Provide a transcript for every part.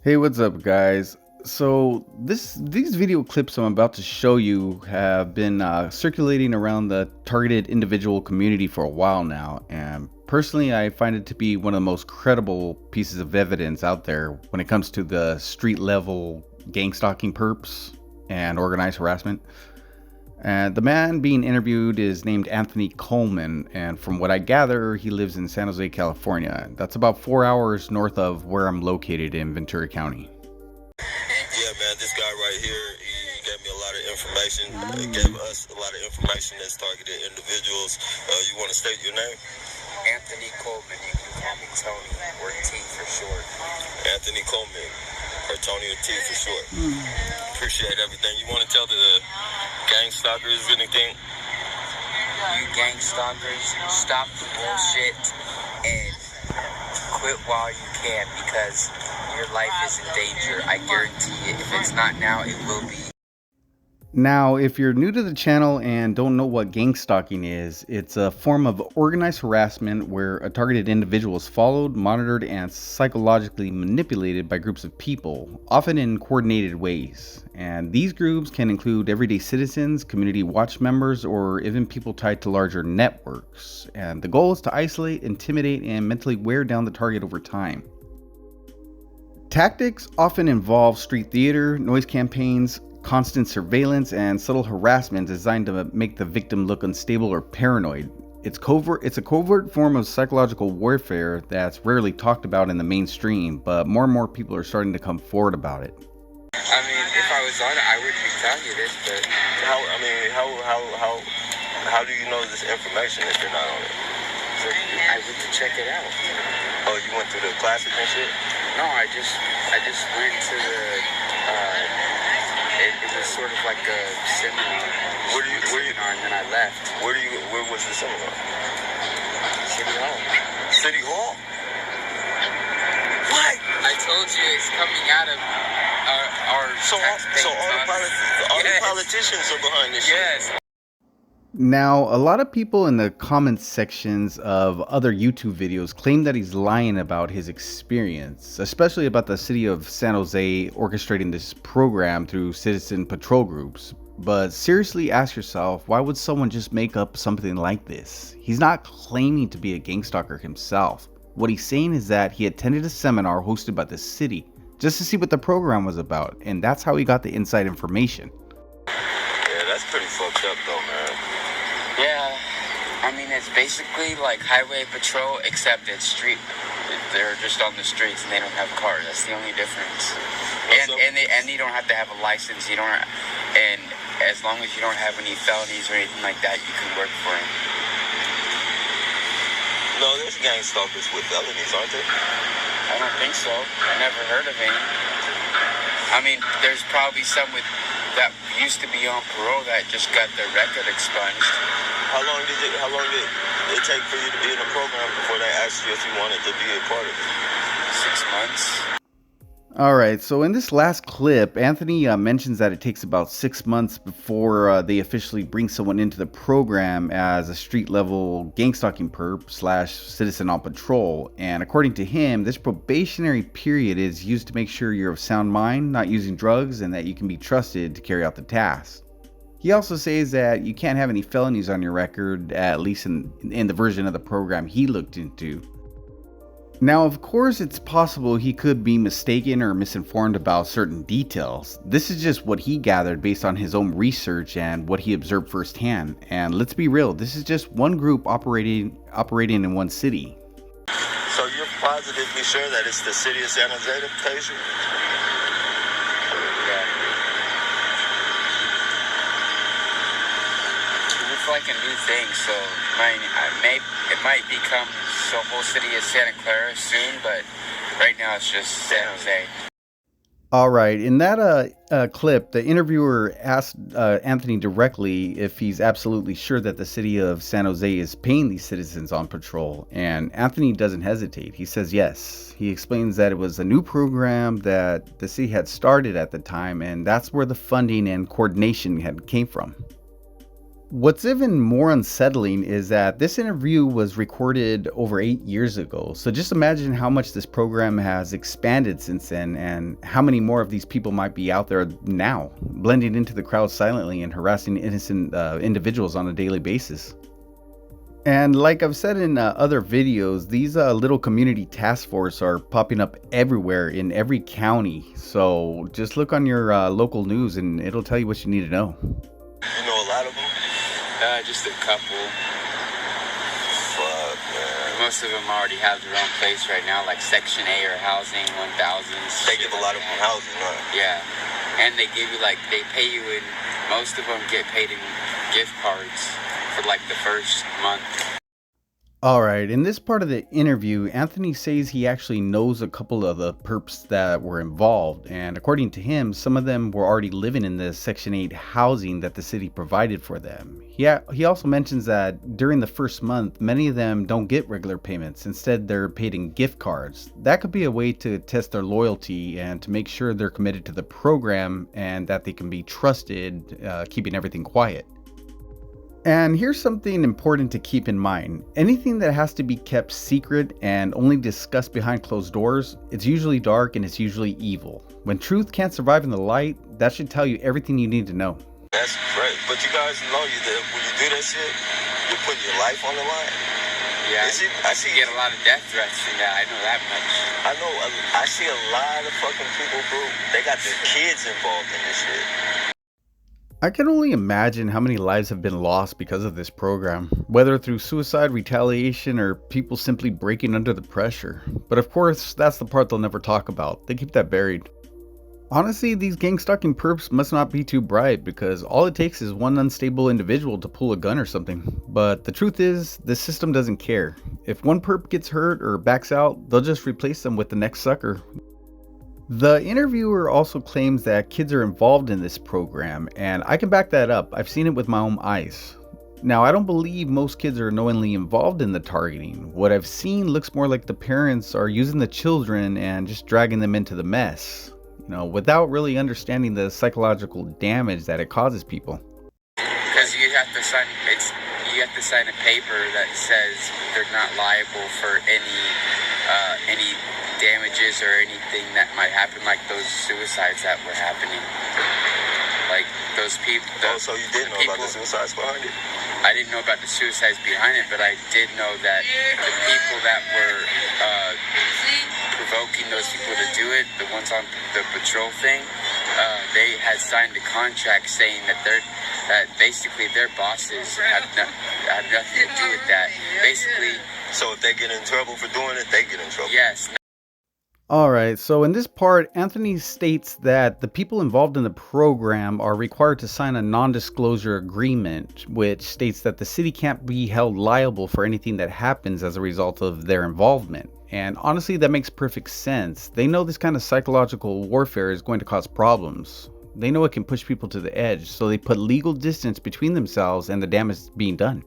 Hey, what's up, guys? So these video clips I'm about to show you have been circulating around the targeted individual community for a while now, and personally, I find it to be one of the most credible pieces of evidence out there when it comes to the street level gang stalking perps and organized harassment. And the man being interviewed is named Anthony Coleman, and from what I gather, he lives in San Jose, California. That's about 4 hours north of where I'm located in Ventura County. Yeah, man, this guy right here, he gave me a lot of information. He gave us a lot of information that's targeted individuals. You want to state your name? Anthony Coleman. You can call me Tony, or T for short. Anthony Coleman, or Tony or T for short. Appreciate everything. You want to tell the gang stalkers anything? You gang stalkers, stop the bullshit and quit while you can, because your life is in danger. I guarantee it. If it's not now, it will be. Now, if you're new to the channel and don't know what gang stalking is, it's a form of organized harassment where a targeted individual is followed, monitored, and psychologically manipulated by groups of people, often in coordinated ways. And these groups can include everyday citizens, community watch members, or even people tied to larger networks. And the goal is to isolate, intimidate, and mentally wear down the target over time. Tactics often involve street theater, noise campaigns, constant surveillance, and subtle harassment designed to make the victim look unstable or paranoid. It's a covert form of psychological warfare that's rarely talked about in the mainstream, but more and more people are starting to come forward about it. I mean, if I was on it, I wouldn't be telling you this, but How do you know this information if you're not on it? I went to check it out. Oh, you went through the classes and shit? No, I just went to the. It was sort of like a seminar. And then I left. Where was the seminar? City Hall. City Hall? What? I told you it's coming out of our So all the Yes. politicians are behind this shit? Yes. Now, a lot of people in the comment sections of other YouTube videos claim that he's lying about his experience, especially about the city of San Jose orchestrating this program through citizen patrol groups. But seriously ask yourself, why would someone just make up something like this? He's not claiming to be a gang stalker himself. What he's saying is that he attended a seminar hosted by the city just to see what the program was about, and that's how he got the inside information. Yeah, that's pretty fucked up though, man. Yeah, I mean, it's basically like highway patrol, except it's street. They're just on the streets and they don't have cars. That's the only difference. And you don't have to have a license. And as long as you don't have any felonies or anything like that, you can work for him. No, there's gang stalkers with felonies, aren't there? I don't think so. I never heard of any. I mean, there's probably some that used to be on parole that just got their record expunged. How long did it take for you to be in the program before they asked you if you wanted to be a part of it? 6 months. Alright, so in this last clip, Anthony mentions that it takes about 6 months before they officially bring someone into the program as a street level gang stalking perp / citizen on patrol. And according to him, this probationary period is used to make sure you're of sound mind, not using drugs, and that you can be trusted to carry out the task. He also says that you can't have any felonies on your record, at least in the version of the program he looked into. Now, of course, it's possible he could be mistaken or misinformed about certain details. This is just what he gathered based on his own research and what he observed firsthand. And let's be real, this is just one group operating in one city. So you're positively sure that it's the city of San Jose that pays you? It's like a new thing, so it might become the whole city of Santa Clara soon, but right now it's just San Jose. Alright, in that clip, the interviewer asked Anthony directly if he's absolutely sure that the city of San Jose is paying these citizens on patrol, and Anthony doesn't hesitate. He says yes. He explains that it was a new program that the city had started at the time, and that's where the funding and coordination came from. What's even more unsettling is that this interview was recorded over 8 years ago. So just imagine how much this program has expanded since then, and how many more of these people might be out there now, blending into the crowd silently and harassing innocent individuals on a daily basis. And like I've said in other videos, these little community task force are popping up everywhere in every county. So just look on your local news and it'll tell you what you need to know. You know a lot of them? Just a couple. Fuck, man. Most of them already have their own place right now, like Section 8 or Housing 1000s. They give a lot of them housing, right? Yeah. And they give you, like, they pay you in, most of them get paid in gift cards for, like, the first month. Alright, in this part of the interview, Anthony says he actually knows a couple of the perps that were involved, and according to him, some of them were already living in the Section 8 housing that the city provided for them. He also mentions that during the first month, many of them don't get regular payments. Instead, they're paid in gift cards. That could be a way to test their loyalty and to make sure they're committed to the program and that they can be trusted, keeping everything quiet. And here's something important to keep in mind. Anything that has to be kept secret and only discussed behind closed doors, it's usually dark and it's usually evil. When truth can't survive in the light, that should tell you everything you need to know. That's great. But you guys know that when you do that shit, you're putting your life on the line. Yeah, I see you get a lot of death threats from that. I know that much. I know. I see a lot of fucking people, bro. They got their kids involved in this shit. I can only imagine how many lives have been lost because of this program, whether through suicide, retaliation, or people simply breaking under the pressure. But of course, that's the part they'll never talk about. They keep that buried. Honestly, these gang-stalking perps must not be too bright, because all it takes is one unstable individual to pull a gun or something. But the truth is, the system doesn't care. If one perp gets hurt or backs out, they'll just replace them with the next sucker. The interviewer also claims that kids are involved in this program, and I can back that up. I've seen it with my own eyes. Now, I don't believe most kids are knowingly involved in the targeting. What I've seen looks more like the parents are using the children and just dragging them into the mess, without really understanding the psychological damage that it causes people. Because you have to sign a paper that says they're not liable for any damages or anything that might happen, like those suicides that were happening. Like those people. So you didn't know about the suicides behind it? I didn't know about the suicides behind it, but I did know that the people that were provoking those people to do it, the ones on the patrol thing, they had signed a contract saying that basically their bosses have nothing to do with that. Basically. So if they get in trouble for doing it, they get in trouble. Yes. Alright, so in this part, Anthony states that the people involved in the program are required to sign a non-disclosure agreement, which states that the city can't be held liable for anything that happens as a result of their involvement. And honestly, that makes perfect sense. They know this kind of psychological warfare is going to cause problems. They know it can push people to the edge, so they put legal distance between themselves and the damage being done.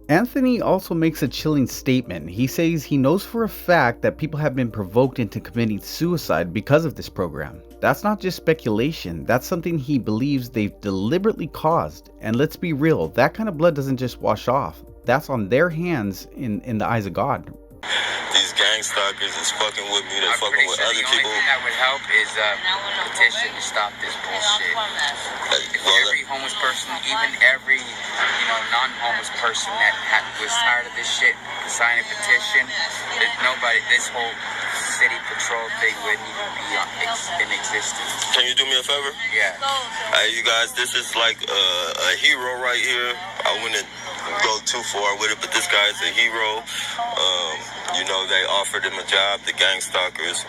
Anthony also makes a chilling statement. He says he knows for a fact that people have been provoked into committing suicide because of this program. That's not just speculation, that's something he believes they've deliberately caused. And let's be real, that kind of blood doesn't just wash off. That's on their hands in the eyes of God. These gang stalkers is fucking with me, they're fucking with other people. The only thing that would help is a petition to stop this bullshit. If every homeless person, even every non-homeless person that was tired of this shit could sign a petition, this whole city patrol thing wouldn't even be in existence. Can you do me a favor? Yeah. Hey, you guys, this is like a hero right here. I wouldn't go too far with it, but this guy's a hero. They offered him a job, the gang stalkers.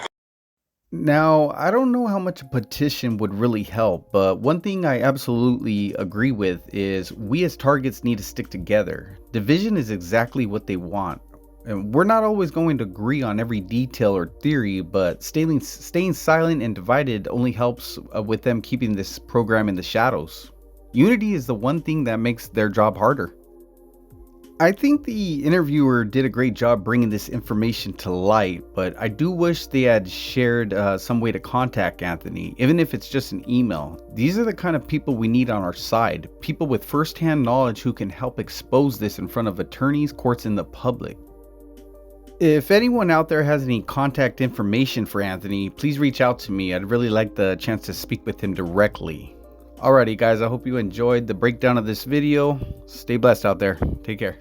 Now, I don't know how much a petition would really help, but one thing I absolutely agree with is we as targets need to stick together. Division is exactly what they want. And we're not always going to agree on every detail or theory, but staying silent and divided only helps with them keeping this program in the shadows. Unity is the one thing that makes their job harder. I think the interviewer did a great job bringing this information to light, but I do wish they had shared some way to contact Anthony, even if it's just an email. These are the kind of people we need on our side, people with firsthand knowledge who can help expose this in front of attorneys, courts, and the public. If anyone out there has any contact information for Anthony, please reach out to me. I'd really like the chance to speak with him directly. Alrighty guys, I hope you enjoyed the breakdown of this video. Stay blessed out there. Take care.